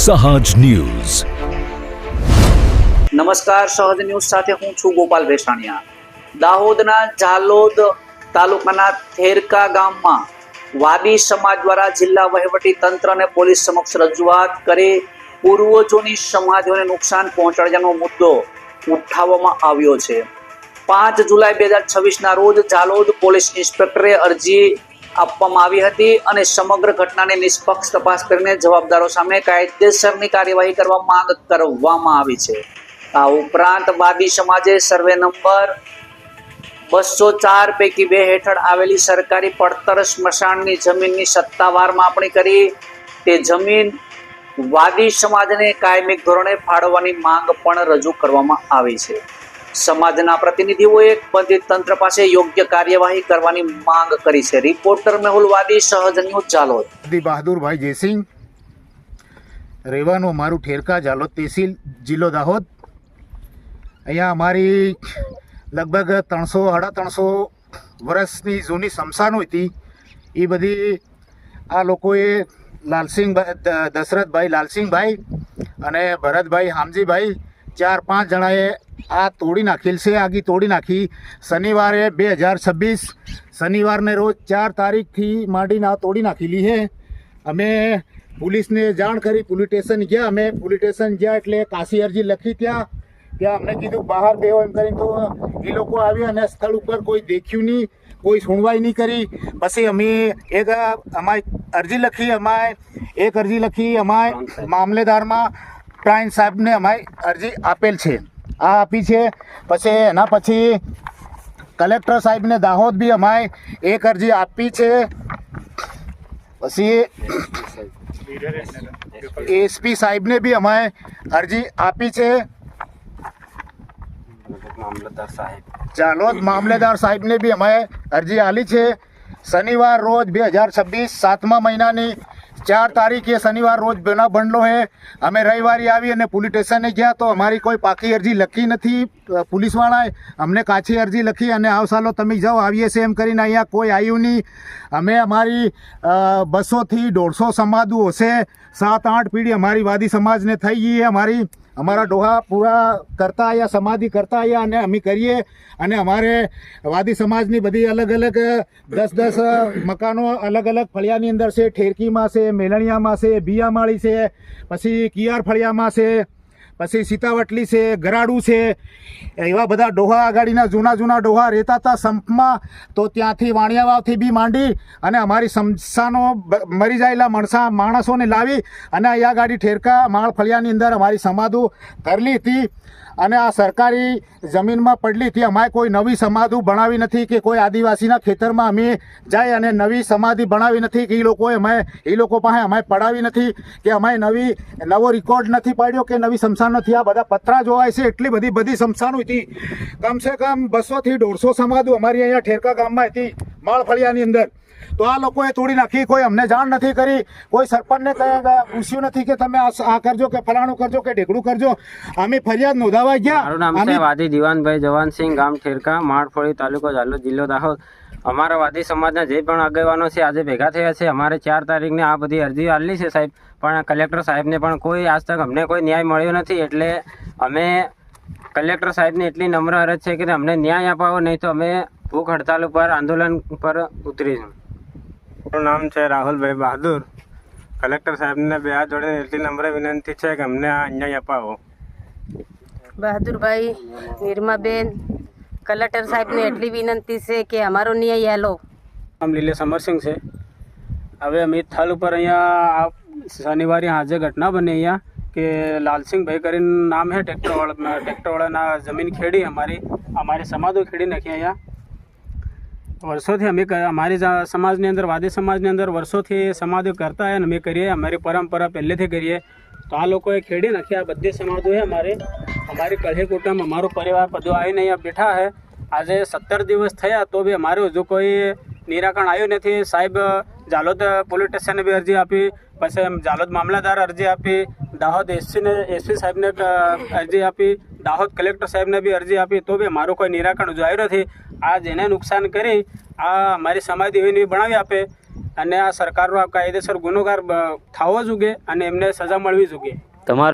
સહજ ન્યૂઝ। નમસ્કાર, સહજ ન્યૂઝ સાથે હું છું ગોપાલ ભેસાણિયા। દાહોદના ઝાલોદ તાલુકાના થેરકા ગામમાં વાદી સમાજ દ્વારા જિલ્લા વહીવટી તંત્ર અને પોલીસ સમક્ષ રજૂઆત કરી પૂર્વજોની સમાધિઓને નુકસાન પહોંચાડવાનો મુદ્દો ઉઠાવવામાં આવ્યો છે। 5 જુલાઈ 2026ના રોજ ઝાલોદ પોલીસ ઇન્સ્પેક્ટરે અરજી આપવામાં આવી હતી અને સમગ્ર ઘટનાની નિષ્પક્ષ તપાસ કરીને જવાબદારો સામે કાયદેસરની કાર્યવાહી કરવા માંગ કરવામાં આવી છે। આ ઉપરાંત વાદી સમાજે સર્વે નંબર 204 પૈકી 2 હેઠળ આવેલી સરકારી પડતર સ્મશાનની જમીનની સત્તાવાર માપણી કરી તે જમીન વાદી સમાજને કાયમી ધોરણે ફાળવવાની માંગ પણ રજૂ કરવામાં આવી છે। સમાજના પ્રતિનિધિઓએ સંબંધિત તંત્ર પાસે યોગ્ય કાર્યવાહી કરવાની માંગ કરી છે। રિપોર્ટર મેહુલ વાદી, સહજ ન્યૂઝ, ઝાલોદ। બહાદુરભાઈ જયસિંહ, રહેવાનું મારું ઠેરકા, ઝાલોદ તહેસીલ, જિલ્લો દાહોદ। અહીંયા અમારી લગભગ 300-350 વર્ષની જૂની સ્મશાનો હતી। એ બધી આ લોકોએ લાલસિંહભાઈ, દશરથભાઈ લાલસિંહભાઈ અને ભરતભાઈ હામજીભાઈ 4-5 જણાએ આ તોડી નાખેલ છે। આગી તોડી નાખી શનિવારે 2026 શનિવારને રોજ 4 તારીખથી માંડીને આ તોડી નાખેલી છે। અમે પોલીસને જાણ કરી, પોલીસ સ્ટેશન ગયા। અમે પોલીસ સ્ટેશન ગયા એટલે કાશી અરજી લખી ત્યાં અમને કીધું બહાર બેહો એમ કરીને, તો એ લોકો આવ્યા અને સ્થળ ઉપર કોઈ દેખ્યું નહીં, કોઈ સુનવાઈ નહીં કરી। પછી અમે અમારી અરજી લખી અમારે મામલેદારમાં પ્રાંત સાહેબને અમારી અરજી આપેલ છે, આ આપી છે। પછી એના પછી કલેક્ટર સાહેબને દાહોદ બી અમારે એક અરજી આપી છે। પછી એસપી સાહેબને બી અમારે અરજી આપી છે। ઝાલોદ મામલેદાર સાહેબને બી અમે અરજી આલી છે। શનિવાર રોજ 2026 7મા મહિનાની 4 તારીખે શનિવાર રોજ બનાવ બનલો છે। અમે રવિવારે આવી અને પોલીસ સ્ટેશને ગયા તો અમારી કોઈ પાકી અરજી લખી નથી પોલીસવાળાએ, અમને કાચી અરજી લખી અને આવ સાલો તમે જાઓ, આવીએ છે એમ કરીને અહીંયા કોઈ આવ્યું નહીં। અમે અમારી 200થી 150 સમાધિઓ હશે, 7-8 પેઢી અમારી વાદી સમાજને થઈ ગઈ છે। અમારા ડોહા પૂરા કરતા આવ્યા, સમાધિ કરતા આવ્યા અને અમે કરીએ। અને અમારે વાદી સમાજની બધી અલગ અલગ 10 મકાનો અલગ અલગ ફળિયાની અંદર છે। ઠેરકીમાં છે, મેલણિયામાં છે, બિયામાળી છે, પછી કિયાર ફળિયામાં છે, પછી સીતાવટલી છે, ગરાડું છે। એવા બધા ડોહા આગાડીના જૂના ડોહા રહેતા હતા સંપમાં, તો ત્યાંથી વાણિયાવાવથી બી માંડી અને અમારી સમસાનો મરી જાયેલા માણસોને લાવી અને અહીંયા ગાડી ઠેરકા માળ ફળિયાની અંદર અમારી સમાધિ કરેલી હતી અને આ સરકારી જમીનમાં પડલી હતી। અમારે કોઈ નવી સમાધિ બનાવી નથી કે કોઈ આદિવાસીના ખેતરમાં અમે જાય અને નવી સમાધિ બનાવી નથી કે એ લોકો પાસે અમે પડાવી નથી કે અમે નવો રેકોર્ડ નથી પાડ્યો કે નવી સ્મશાન નથી। આ બધા પત્રા જોવાય છે, એટલી બધી સ્મશાનો હતી। કમસે કમ 200થી 150 સમાધિ અમારી અહીંયા ઠેરકા ગામમાં હતી માળ ફળિયાની અંદર। તો આ લોકોએ તોડી નાખી, કોઈ અમને જાણ નથી કરી, કોઈ સરપંચને પૂછ્યું નથી કે તમે આ કરજો કે ફલાણું કરજો કે ઢેકડું કરજો। અમે ફરિયાદ નોંધાવા ગયા। મારું નામ છે વાદી દિવાનભાઈ જવાનસિંહ, ગામ ઠેરકા, માળફળી, તાલુકો ઝાલોદ, જિલ્લો દાહોદ। અમારા વાદી સમાજના જે પણ આગેવાનો છે આજે ભેગા થયા છે। અમારે 4 તારીખને આ બધી અરજી આલી છે સાહેબ, પણ કલેક્ટર સાહેબને પણ કોઈ આજ તક અમને કોઈ ન્યાય મળ્યો નથી। એટલે અમે કલેક્ટર સાહેબને એટલી નમ્ર અરજ છે કે અમને ન્યાય અપાવો, નહીં તો અમે ભૂખ હડતાલ ઉપર, આંદોલન પર ઉતરીશું। મારું નામ છે રાહુલભાઈ બહાદુર। કલેક્ટર સાહેબને બે હાથ જોડીને એટલી નમ્ર વિનંતી છે કે અમને આ ન્યાય અપાવો। બહાદુરભાઈ, નિરમાબેન, કલેક્ટર સાહેબને એટલી વિનંતી છે કે અમારો ન્યાય આલો। નામ લીલેશ અમરસિંહ છે। હવે અમે સ્થળ ઉપર અહીંયા શનિવારે હાજે ઘટના બની અહીંયા કે લાલસિંહભાઈ કરીને નામ છે, ટ્રેક્ટરવાળાના જમીન ખેડી અમારી સમાધિ ખેડી નાખી અહીંયા। વર્ષોથી અમે અમારી સમાજની અંદર, વાદી સમાજની અંદર વર્ષોથી સમાધિ કરતા હોય અને અમે કરીએ, અમારી પરંપરા પહેલેથી કરીએ। તો આ લોકોએ ખેડી નાખી આ બધી સમાધિ છે અમારી કળહી કુટુંબ, અમારો પરિવાર બધું આવીને અહીંયા બેઠા છે। આજે 17 દિવસ થયા તો બી અમારે હજુ કોઈ નિરાકરણ આવ્યું નથી। સાહેબ ઝાલોદ પોલીસ સ્ટેશને બી અરજી આપી, પછી ઝાલોદ મામલાદાર અરજી આપી, દાહોદ એસપી સાહેબને અરજી આપી, દાહોદ કલેક્ટર સાહેબને બી અરજી આપી, તો બી મારું કોઈ નિરાકરણ હજુ આવ્યું નથી। આ જેને નુકસાન કરી આ અમારી સમાધિ એવી બનાવી આપે અને આ સરકારનો આ કાયદેસર ગુનેગાર થવો જોઈએ અને એમને સજા મળવી જોઈએ. તમારું